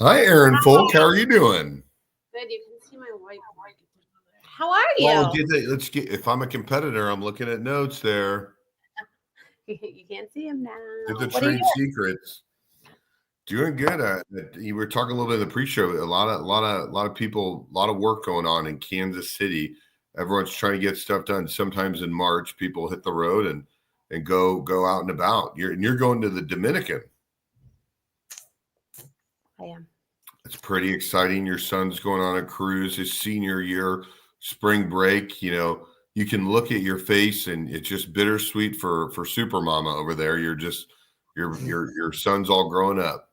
Hi, Aaron Fulk. How are you doing? Good. You can see my white. How are Well, you? let's get. If I'm a competitor, I'm looking at notes there. You can't see him Get the now. What are you trade secrets. Doing good. You were talking a little bit in the pre-show. A lot of people, a lot of work going on in Kansas City. Everyone's trying to get stuff done. Sometimes in March, people hit the road and go out and about. You're going to the Dominican. doing? I am. It's pretty exciting. Your son's going on a cruise, his senior year, spring break. You can look at your face and it's just bittersweet for Super Mama over there. Your son's all grown up.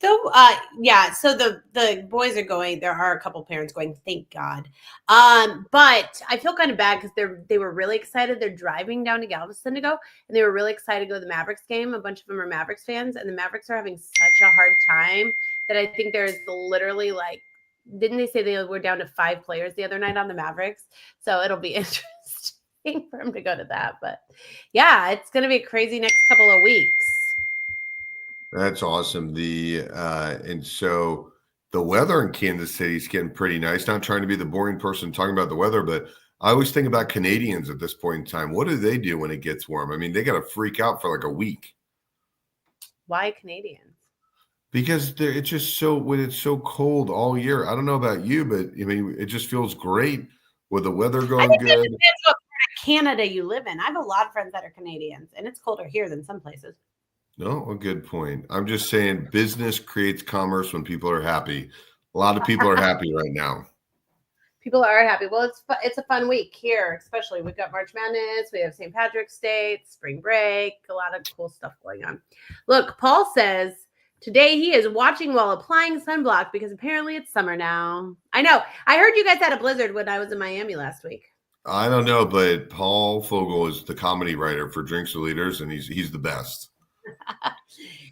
So, yeah. So the boys are going. There are a couple parents going. Thank God. But I feel kind of bad because they were really excited. They're driving down to Galveston to go, and they were really excited to go to the Mavericks game. A bunch of them are Mavericks fans, and the Mavericks are having such a hard time that I think there's literally like, didn't they say they were down to 5 players the other night on the Mavericks? So it'll be interesting for them to go to that. But yeah, it's going to be a crazy next couple of weeks. That's awesome. And so the weather in Kansas City is getting pretty nice. Not trying to be the boring person talking about the weather, but I always think about Canadians at this point in time. What do they do when it gets warm? I mean, they got to freak out for like a week. Why Canadians? Because it's just when it's so cold all year. I don't know about you, but I mean, it just feels great with the weather I going think good. that depends what part of Canada you live in. I have a lot of friends that are Canadians, and it's colder here than some places. No, a good point. I'm just saying business creates commerce when people are happy. A lot of people are happy right now. People are happy. Well, it's a fun week here, especially we've got March Madness, we have St. Patrick's Day, spring break, a lot of cool stuff going on. Look, Paul says today he is watching while applying sunblock because apparently it's summer now. I know. I heard you guys had a blizzard when I was in Miami last week. I don't know, but Paul Fogel is the comedy writer for Drinks with Leaders, and he's the best.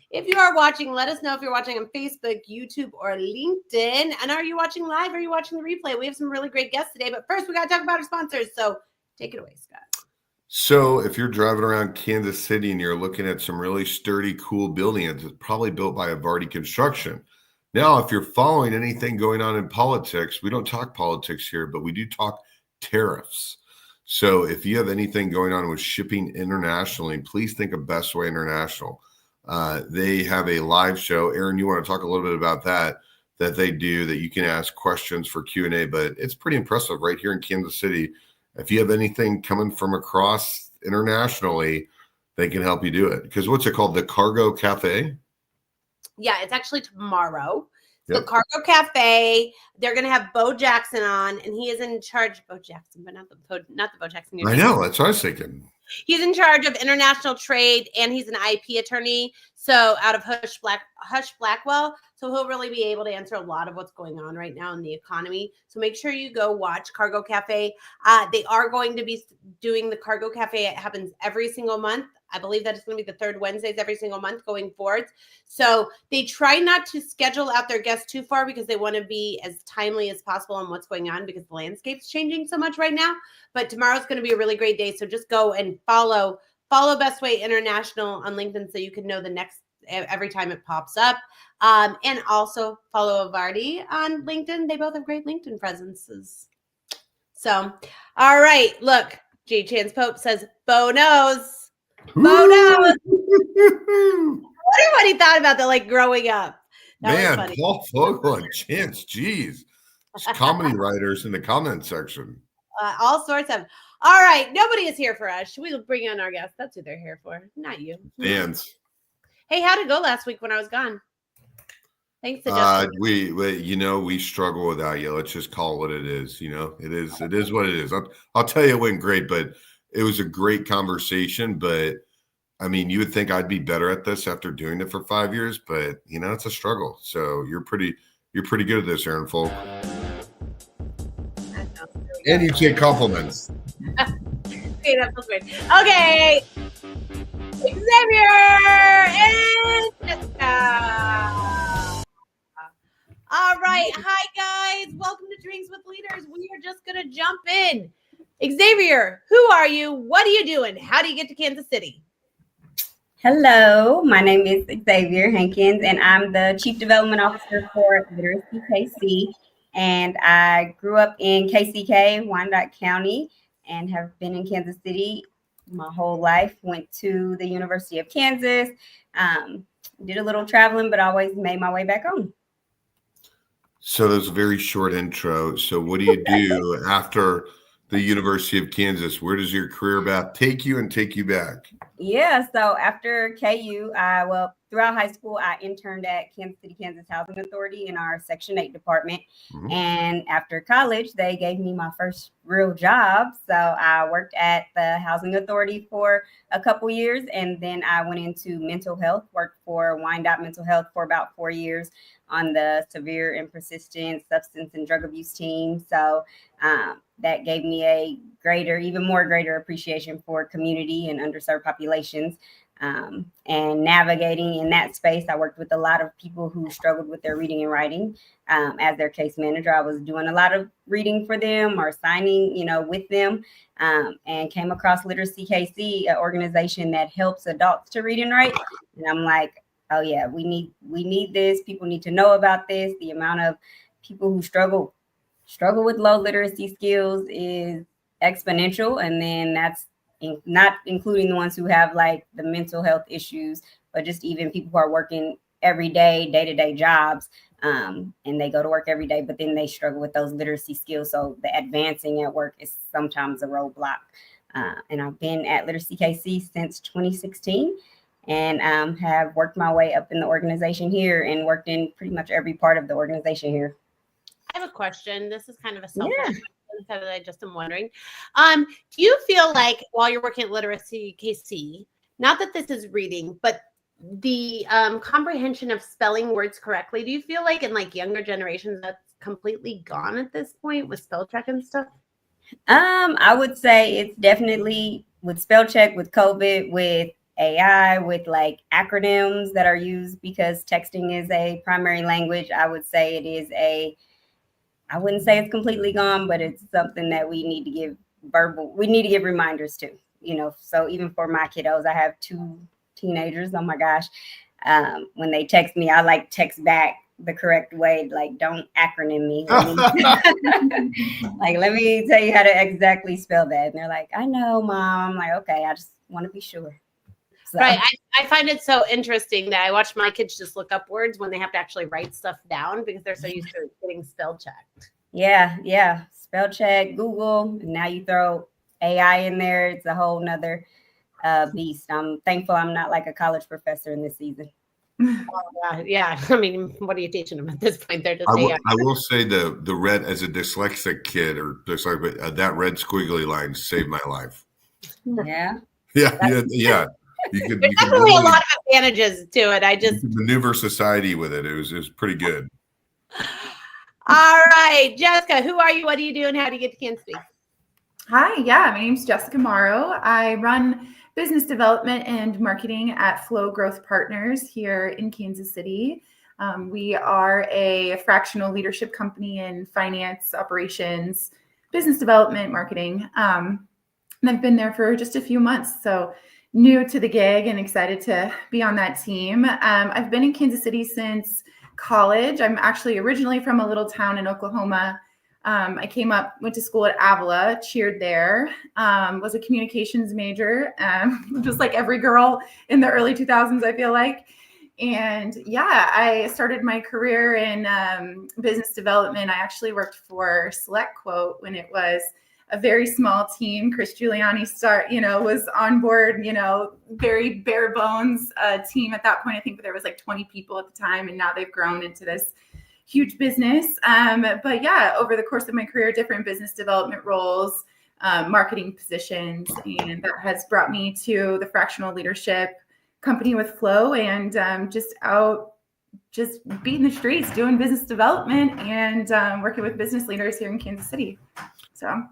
If you are watching, let us know if you're watching on Facebook, YouTube, or LinkedIn. And are you watching live? Or are you watching the replay? We have some really great guests today. But first, we got to talk about our sponsors. So take it away, Scott. So if you're driving around Kansas City and you're looking at some really sturdy, cool buildings, it's probably built by Evardy Construction. Now, if you're following anything going on in politics, we don't talk politics here, but we do talk tariffs. So if you have anything going on with shipping internationally, please think of Bestway International. They have a live show. Aaron, you want to talk a little bit about that they do, that you can ask questions for Q&A, but it's pretty impressive right here in Kansas City. If you have anything coming from across internationally, they can help you do it. Because what's it called? The Cargo Cafe? Yeah, it's actually tomorrow. The Cargo Cafe. They're going to have Bo Jackson on, and he is in charge. Bo Jackson, but not the Bo Jackson. I know. That's what I was thinking. He's in charge of international trade, and he's an IP attorney. So out of Hush Blackwell. So he'll really be able to answer a lot of what's going on right now in the economy. So make sure you go watch Cargo Cafe. They are going to be doing the Cargo Cafe. It happens every single month. I believe that it's going to be the third Wednesdays every single month going forward. So they try not to schedule out their guests too far because they want to be as timely as possible on what's going on because the landscape's changing so much right now. But tomorrow's going to be a really great day. So just go and follow Bestway International on LinkedIn so you can know the next every time it pops up. And also follow Evardy on LinkedIn. They both have great LinkedIn presences. So, all right. Look, J. Chance Pope says, Bo knows. Bo knows. I wonder what he thought about that, like growing up. That Man, Paul Fogel and Chance, geez. Comedy writers in the comment section. All sorts of. All right. Nobody is here for us. We'll bring on our guests. That's who they're here for. Not you. Fans. Hey, how'd it go last week when I was gone? Thanks to Justin. We struggle without you. Let's just call it what it is. It is what it is. I'll tell you it went great, but it was a great conversation. But I mean, you would think I'd be better at this after doing it for 5 years, but it's a struggle. So you're pretty good at this, Aaron Fulk. And you take compliments. Okay, that feels great. Okay. Xavier and Jessica. All right. Hi, guys. Welcome to Drinks with Leaders. We are just going to jump in. Xavier, who are you? What are you doing? How do you get to Kansas City? Hello, my name is Xavier Hankins, and I'm the Chief Development Officer for Literacy KC. And I grew up in KCK, Wyandotte County, and have been in Kansas City my whole life. Went to the University of Kansas, did a little traveling, but always made my way back home. So that was a very short intro. So what do you do after the University of Kansas? Where does your career path take you and take you back? Yeah, so after KU, throughout high school, I interned at Kansas City, Kansas Housing Authority in our Section 8 department. Mm-hmm. And after college, they gave me my first real job. So I worked at the Housing Authority for a couple years, and then I went into mental health, worked for Wyandotte Mental Health for about 4 years on the severe and persistent substance and drug abuse team. So that gave me a even more greater appreciation for community and underserved populations. And navigating in that space, I worked with a lot of people who struggled with their reading and writing. As their case manager, I was doing a lot of reading for them or signing, with them, and came across Literacy KC, an organization that helps adults to read and write. And I'm like, oh yeah, we need this. People need to know about this. The amount of people who struggle with low literacy skills is exponential. And then that's not including the ones who have like the mental health issues, but just even people who are working every day-to-day jobs. And they go to work every day, but then they struggle with those literacy skills. So the advancing at work is sometimes a roadblock. And I've been at Literacy KC since 2016 and have worked my way up in the organization here and worked in pretty much every part of the organization here. I have a question. This is kind of a selfish question that I just am wondering. Do you feel like while you're working at Literacy KC, not that this is reading, but the comprehension of spelling words correctly, do you feel like in like younger generations that's completely gone at this point with spell check and stuff? I would say it's definitely with spell check, with COVID, with AI, with like acronyms that are used because texting is a primary language. I would say it is I wouldn't say it's completely gone, but it's something that we need to give reminders to, so even for my kiddos, I have 2 teenagers. Oh my gosh. When they text me, I like text back the correct way. Like, don't acronym me. Like, let me tell you how to exactly spell that. And they're like, I know, Mom. I'm like, okay, I just want to be sure. So. Right. I find it so interesting that I watch my kids just look up words when they have to actually write stuff down because they're so used to getting spell checked. Yeah. Spell check, Google. And now you throw AI in there. It's a whole nother beast. I'm thankful I'm not like a college professor in this season. Yeah. I mean, what are you teaching them at this point? They're just I will say the red as a dyslexic kid that red squiggly line saved my life. Yeah. Yeah. There's definitely a lot of advantages to it. You could maneuver society with it. It was pretty good. All right, Jessica, who are you? What do you do? And how do you get to Kansas City? Hi, my name's Jessica Morrow. I run business development and marketing at Flow Growth Partners here in Kansas City. We are a fractional leadership company in finance, operations, business development, marketing. And I've been there for just a few months. So new to the gig and excited to be on that team. I've been in Kansas City since college. I'm actually originally from a little town in Oklahoma. I went to school at Avila, cheered there, was a communications major, just like every girl in the early 2000s, I feel like. And I started my career in business development. I actually worked for SelectQuote when it was a very small team. Chris Giuliani was on board, very bare bones team at that point. I think there was like 20 people at the time, and now they've grown into this huge business. But over the course of my career, different business development roles, marketing positions, and that has brought me to the fractional leadership company with Flow, and just beating the streets, doing business development, and working with business leaders here in Kansas City. So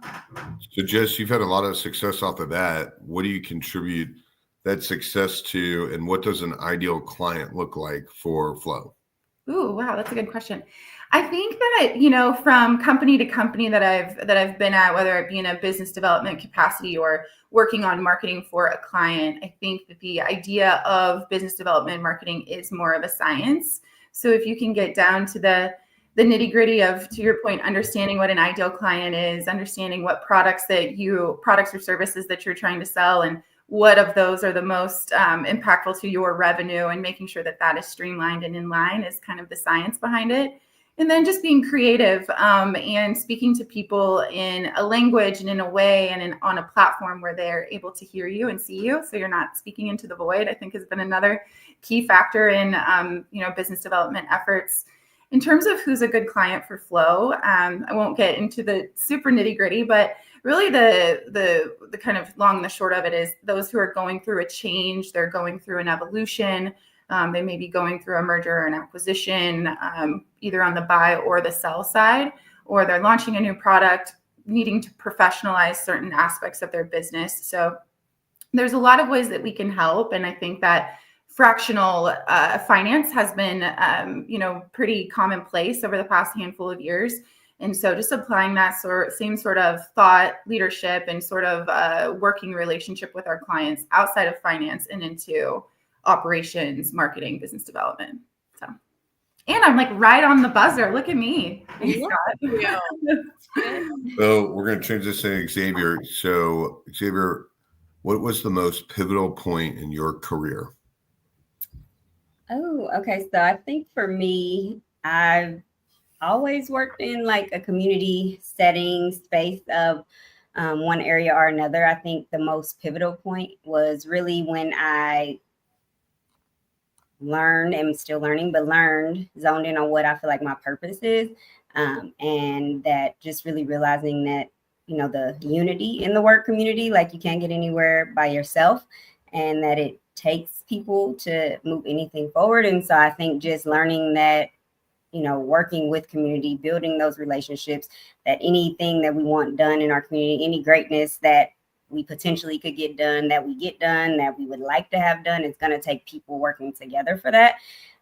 Jess, you've had a lot of success off the bat. What do you contribute that success to, and what does an ideal client look like for Flow? Ooh, wow, that's a good question. I think that, from company to company that I've been at, whether it be in a business development capacity or working on marketing for a client, I think that the idea of business development and marketing is more of a science. So if you can get down to the nitty gritty of, to your point, understanding what an ideal client is, understanding what products or services that you're trying to sell, and what of those are the most impactful to your revenue, and making sure that that is streamlined and in line is kind of the science behind it. And then just being creative and speaking to people in a language and in a way and on a platform where they're able to hear you and see you. So you're not speaking into the void, I think has been another key factor in, business development efforts. In terms of who's a good client for Flow, I won't get into the super nitty gritty, but really the kind of long and the short of it is those who are going through a change, they're going through an evolution. They may be going through a merger or an acquisition, either on the buy or the sell side, or they're launching a new product, needing to professionalize certain aspects of their business. So there's a lot of ways that we can help. And I think that fractional finance has been, pretty commonplace over the past handful of years. And so just applying that same sort of thought, leadership, and sort of working relationship with our clients outside of finance and into operations, marketing, business development. So, and I'm like right on the buzzer. Look at me. Thanks, Scott. So we're going to change this to Xavier. So Xavier, what was the most pivotal point in your career? Oh, okay. So I think for me, I've always worked in like a community setting space of one area or another. I think the most pivotal point was really when I learned and still learning, but zoned in on what I feel like my purpose is. And that just really realizing that, the unity in the work community, like you can't get anywhere by yourself, and that it takes people to move anything forward. And so I think just learning that, working with community, building those relationships, that anything that we want done in our community, any greatness that we potentially could get done, that we get done, that we would like to have done, it's going to take people working together for that.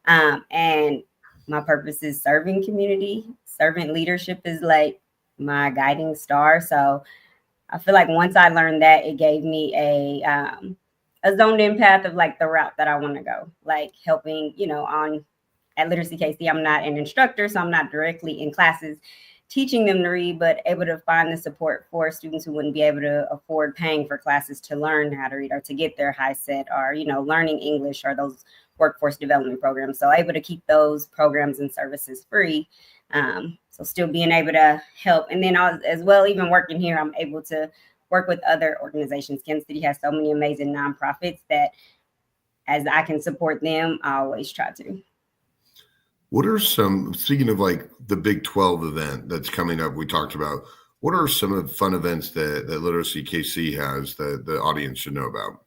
And my purpose is serving community. Servant leadership is like my guiding star. So I feel like once I learned that, it gave me a zoned in path of like the route that I want to go, like helping, at Literacy KC, I'm not an instructor, so I'm not directly in classes teaching them to read, but able to find the support for students who wouldn't be able to afford paying for classes to learn how to read or to get their high set, or, learning English or those workforce development programs. So able to keep those programs and services free. So still being able to help. And then as well, even working here, I'm able to work with other organizations. Kansas City has so many amazing nonprofits that as I can support them, I always try to. What are speaking of like the Big 12 event that's coming up, we talked about, what are some of the fun events that Literacy KC has that the audience should know about?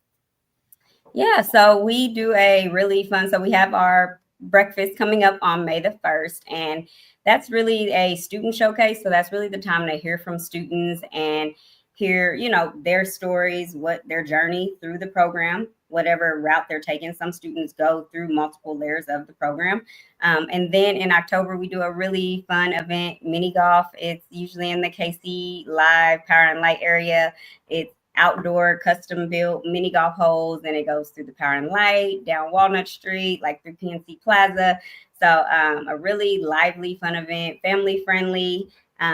Yeah, so we do a really fun, so we have our breakfast coming up on May the 1st, and that's really a student showcase. So that's really the time to hear from students and hear, their stories, what their journey through the program, whatever route they're taking. Some students go through multiple layers of the program. And then in October, we do a really fun event, mini golf. It's usually in the KC Live Power and Light area. It's outdoor custom built mini golf holes, and it goes through the Power and Light, down Walnut Street, like through PNC Plaza. So a really lively, fun event, family friendly.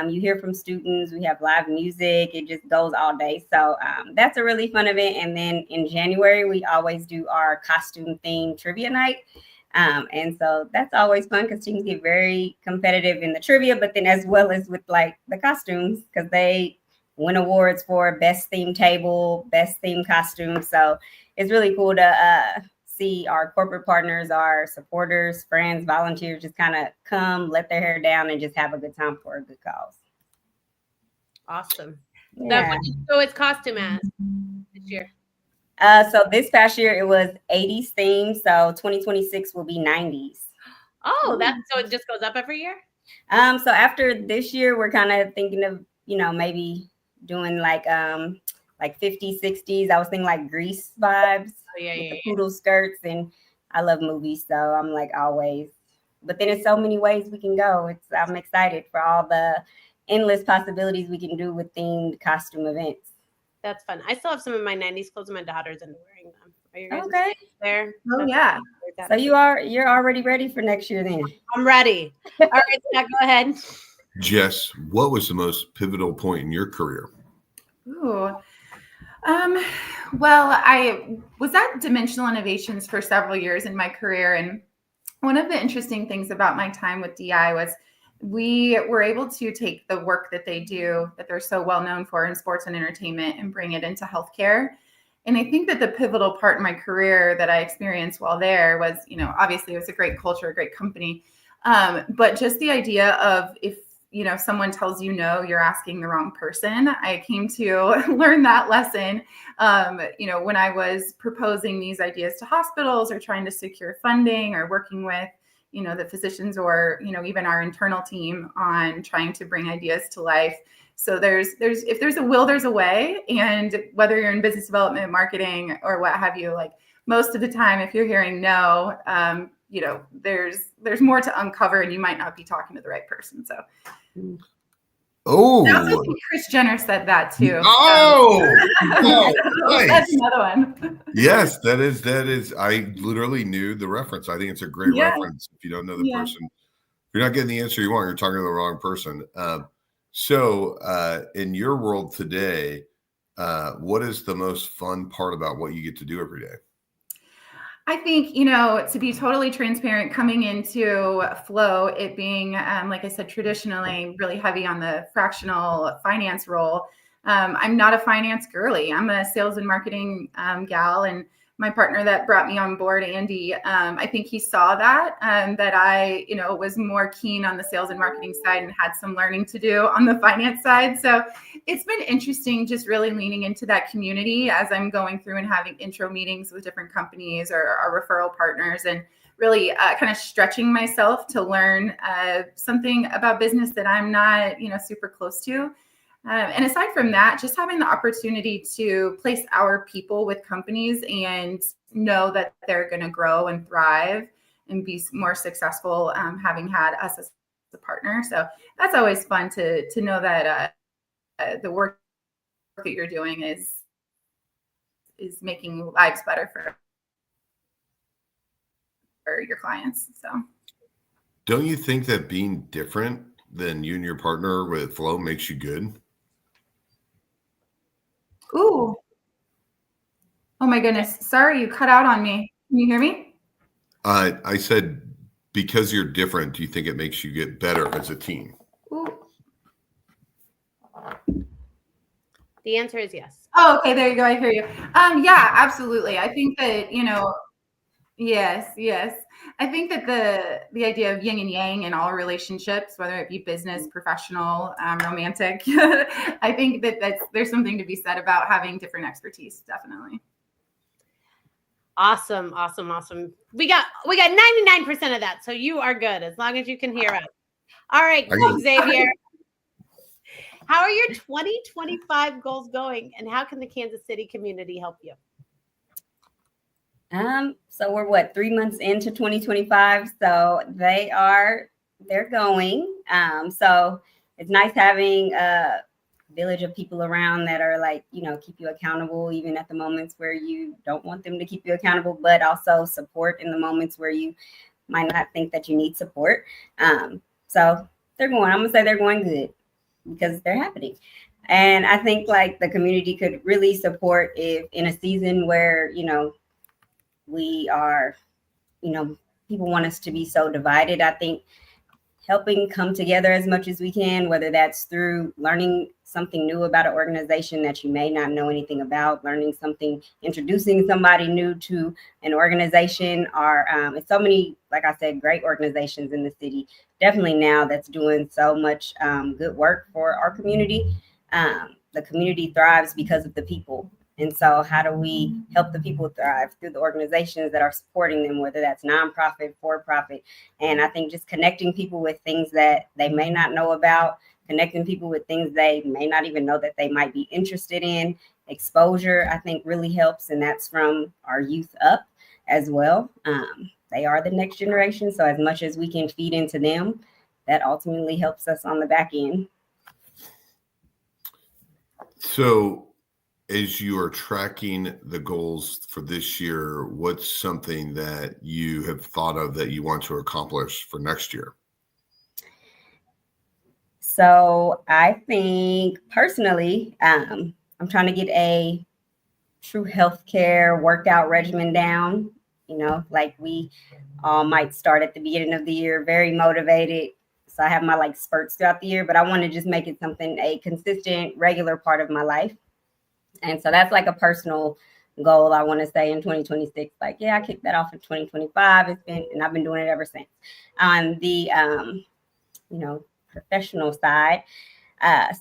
You hear from students, we have live music, it just goes all day. So that's a really fun event. And then in January, we always do our costume themed trivia night. And so that's always fun because teams get very competitive in the trivia, but then as well as with like the costumes, because they win awards for best themed table, best themed costume. So it's really cool to see our corporate partners, our supporters, friends, volunteers just kind of come, let their hair down, and just have a good time for a good cause. Awesome. Yeah. So it's costume as this year. So this past year it was 80s themed. So 2026 will be 90s. Oh, so it just goes up every year? So after this year, we're kind of thinking of, maybe doing like 50s, 60s. I was thinking like Grease vibes. Oh, yeah, with the poodle skirts, and I love movies, so I'm like always but then it's so many ways we can go. I'm excited for all the endless possibilities we can do with themed costume events. That's fun. I still have some of my 90s clothes and my daughter's into wearing them. Are you guys Okay. there? Oh, yeah. So you're already ready for next year then? I'm ready. All right, Scott, go ahead. Jess, what was the most pivotal point in your career? Ooh. Well, I was at Dimensional Innovations for several years in my career. And one of the interesting things about my time with DI was we were able to take the work that they do, that they're so well known for in sports and entertainment, and bring it into healthcare. And I think that the pivotal part in my career that I experienced while there was, obviously it was a great culture, a great company. But just the idea of if, someone tells you no, you're asking the wrong person. I came to learn that lesson, when I was proposing these ideas to hospitals or trying to secure funding or working with, the physicians or, even our internal team on trying to bring ideas to life. So if there's a will, there's a way. And whether you're in business development, marketing, or what have you, like most of the time, if you're hearing no, there's more to uncover, and you might not be talking to the right person. So. Oh, I also think Kris Jenner said that too. Nice. That's another one. Yes, that is. I literally knew the reference. I think it's a great reference. If you don't know the person, if you're not getting the answer you want, you're talking to the wrong person. So in your world today, what is the most fun part about what you get to do every day? I think, to be totally transparent, coming into Flow, it being, like I said, traditionally really heavy on the fractional finance role. I'm not a finance girly. I'm a sales and marketing gal. And my partner that brought me on board, Andy, I think he saw that I, was more keen on the sales and marketing side and had some learning to do on the finance side. So it's been interesting just really leaning into that community as I'm going through and having intro meetings with different companies or our referral partners, and really kind of stretching myself to learn something about business that I'm not, super close to. And aside from that, just having the opportunity to place our people with companies and know that they're going to grow and thrive and be more successful, having had us as a partner. So that's always fun to know that the work that you're doing is making lives better for your clients. So don't you think that being different than you and your partner with Flow makes you good? Ooh. Oh my goodness. Sorry, you cut out on me. Can you hear me? I said, because you're different, do you think it makes you get better as a team? Ooh. The answer is yes. Oh, okay. There you go. I hear you. Yeah, absolutely. I think that, yes. I think that the idea of yin and yang in all relationships, whether it be business, professional, romantic, I think that there's something to be said about having different expertise. Definitely. Awesome. We got 99% of that. So you are good as long as you can hear us. All right, Xavier. How are your 2025 goals going, and how can the Kansas City community help you? So we're 3 months into 2025. So they're going. So it's nice having a village of people around that are keep you accountable, even at the moments where you don't want them to keep you accountable, but also support in the moments where you might not think that you need support. So they're going, I'm gonna say they're going good because they're happening. And I think the community could really support if in a season where, we are, people want us to be so divided. I think helping come together as much as we can, whether that's through learning something new about an organization that you may not know anything about, learning something, introducing somebody new to an organization, or it's so many, like I said, great organizations in the city, definitely now that's doing so much good work for our community. The community thrives because of the people. And so how do we help the people thrive? Through the organizations that are supporting them, whether that's nonprofit, for-profit. And I think just connecting people with things that they may not know about, connecting people with things they may not even know that they might be interested in. Exposure, I think, really helps. And that's from our youth up as well. they are the next generation. So as much as we can feed into them, that ultimately helps us on the back end. So as you are tracking the goals for this year, what's something that you have thought of that you want to accomplish for next year? So I think personally, I'm trying to get a true healthcare workout regimen down. You know, like we all might start at the beginning of the year very motivated. So I have my like spurts throughout the year, but I want to just make it something, a consistent, regular part of my life. And so that's like a personal goal I want to say in 2026. Like, yeah, I kicked that off in 2025. And I've been doing it ever since. On the, professional side,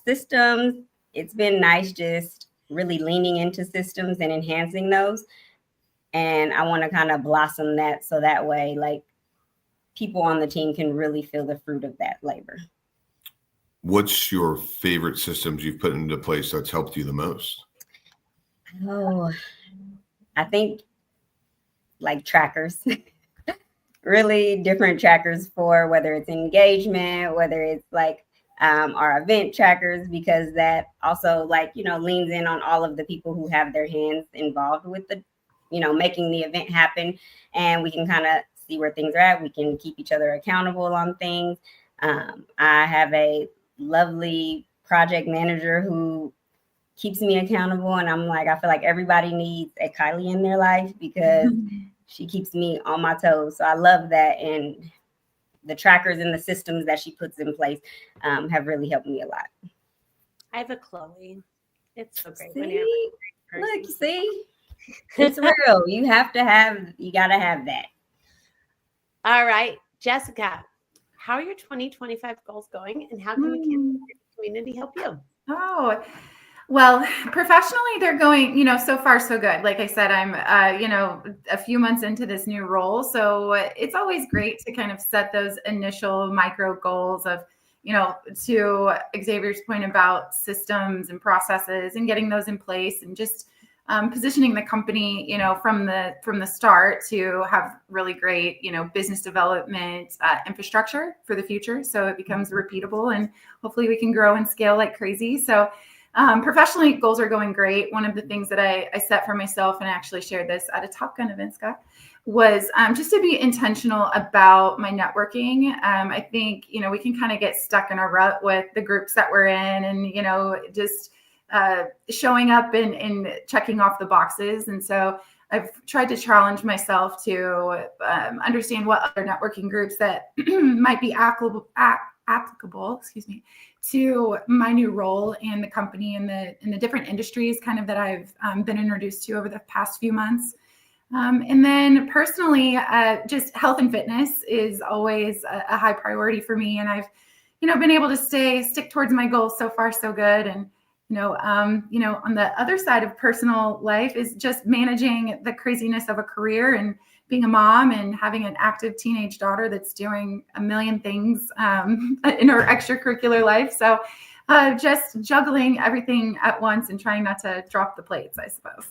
systems, it's been nice just really leaning into systems and enhancing those. And I want to kind of blossom that so that way, like, people on the team can really feel the fruit of that labor. What's your favorite systems you've put into place that's helped you the most? Oh, I think like trackers, really different trackers for whether it's engagement, whether it's like our event trackers, because that also leans in on all of the people who have their hands involved with the, making the event happen. And we can kind of see where things are at. We can keep each other accountable on things. I have a lovely project manager who keeps me accountable. And I'm like, I feel like everybody needs a Kylie in their life because she keeps me on my toes. So I love that. And the trackers and the systems that she puts in place have really helped me a lot. I have a Chloe. It's so great. See? Look, see? It's real. You got to have that. All right, Jessica, how are your 2025 goals going, and how can the Kansas City community help you? Oh, well, professionally, they're going, so far so good. Like I said, I'm, a few months into this new role. So it's always great to kind of set those initial micro goals of, to Xavier's point about systems and processes and getting those in place and just positioning the company, from the start to have really great, business development infrastructure for the future. So it becomes repeatable and hopefully we can grow and scale like crazy. So professionally, goals are going great. One of the things that I set for myself, and I actually shared this at a Top Gun event, Scott, was just to be intentional about my networking. I think, we can kind of get stuck in a rut with the groups that we're in and, just showing up and checking off the boxes. And so I've tried to challenge myself to understand what other networking groups that might be applicable, to my new role in the company and in the different industries kind of that I've been introduced to over the past few months. And then personally, just health and fitness is always a high priority for me. And I've, been able to stick towards my goals so far, so good. And, on the other side of personal life is just managing the craziness of a career and being a mom and having an active teenage daughter that's doing a million things in her extracurricular life. So just juggling everything at once and trying not to drop the plates, I suppose.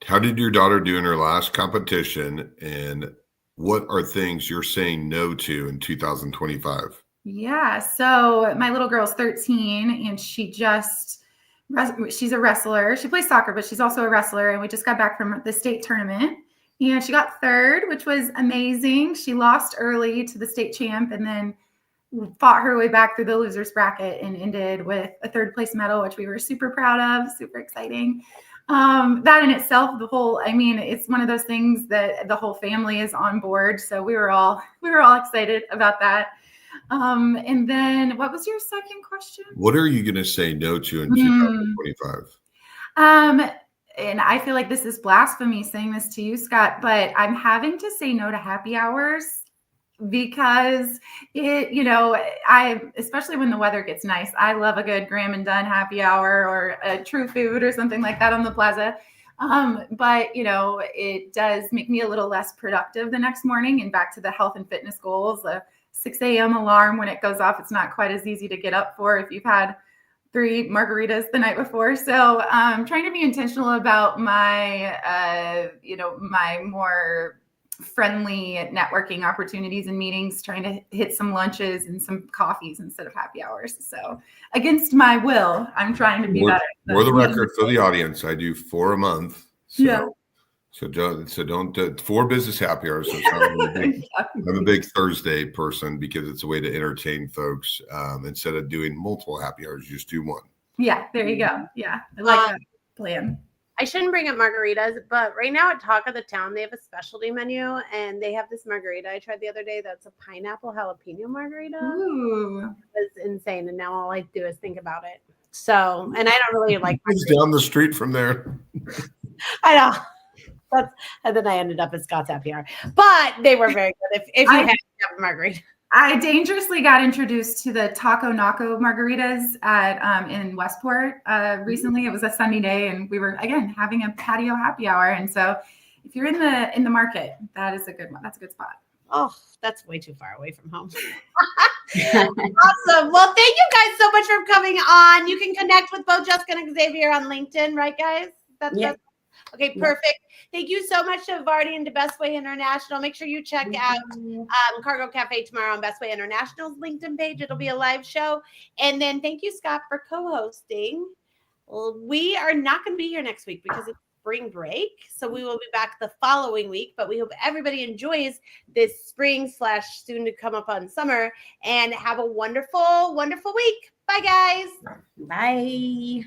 How did your daughter do in her last competition, and what are things you're saying no to in 2025? Yeah, so my little girl's 13 and she's a wrestler. She plays soccer, but she's also a wrestler. And we just got back from the state tournament and she got third, which was amazing. She lost early to the state champ and then fought her way back through the losers bracket and ended with a third place medal, which we were super proud of, super exciting. That in itself, it's one of those things that the whole family is on board. So we were all excited about that. And then what was your second question? What are you going to say no to in 2025? And I feel like this is blasphemy saying this to you, Scott, but I'm having to say no to happy hours because especially when the weather gets nice, I love a good Graham and Dunn happy hour or a True Food or something like that on the plaza. But it does make me a little less productive the next morning and back to the health and fitness goals. 6 a.m. alarm, when it goes off, it's not quite as easy to get up for if you've had 3 margaritas the night before. So I'm trying to be intentional about my, my more friendly networking opportunities and meetings, trying to hit some lunches and some coffees instead of happy hours. So against my will, I'm trying to be better. For the record, for the audience, I do 4 a month. So, yeah. So don't 4 business happy hours. So it's not I'm a big Thursday person because it's a way to entertain folks. Instead of doing multiple happy hours, you just do one. Yeah, there you go. Yeah, I like that plan. I shouldn't bring up margaritas, but right now at Talk of the Town, they have a specialty menu, and they have this margarita I tried the other day. That's a pineapple jalapeno margarita. Ooh, it's insane, and now all I do is think about it. So, and I don't really like. It's down the street from there. I know. And then I ended up at Scott's Happy Hour, but they were very good. If you had to have a margarita. I dangerously got introduced to the Taco Naco margaritas at in Westport recently. It was a sunny day, and we were again having a patio happy hour. And so, if you're in the market, that is a good one. That's a good spot. Oh, that's way too far away from home. Awesome. Well, thank you guys so much for coming on. You can connect with both Jessica and Xavier on LinkedIn, right, guys? That's okay, perfect. Thank you so much to Evardy and to Bestway International. Make sure you check out Cargo Cafe tomorrow on Bestway International's LinkedIn page. It'll be a live show. And then thank you, Scott, for co-hosting. Well, we are not going to be here next week because it's spring break. So we will be back the following week. But we hope everybody enjoys this spring / soon to come up on summer and have a wonderful, wonderful week. Bye, guys. Bye.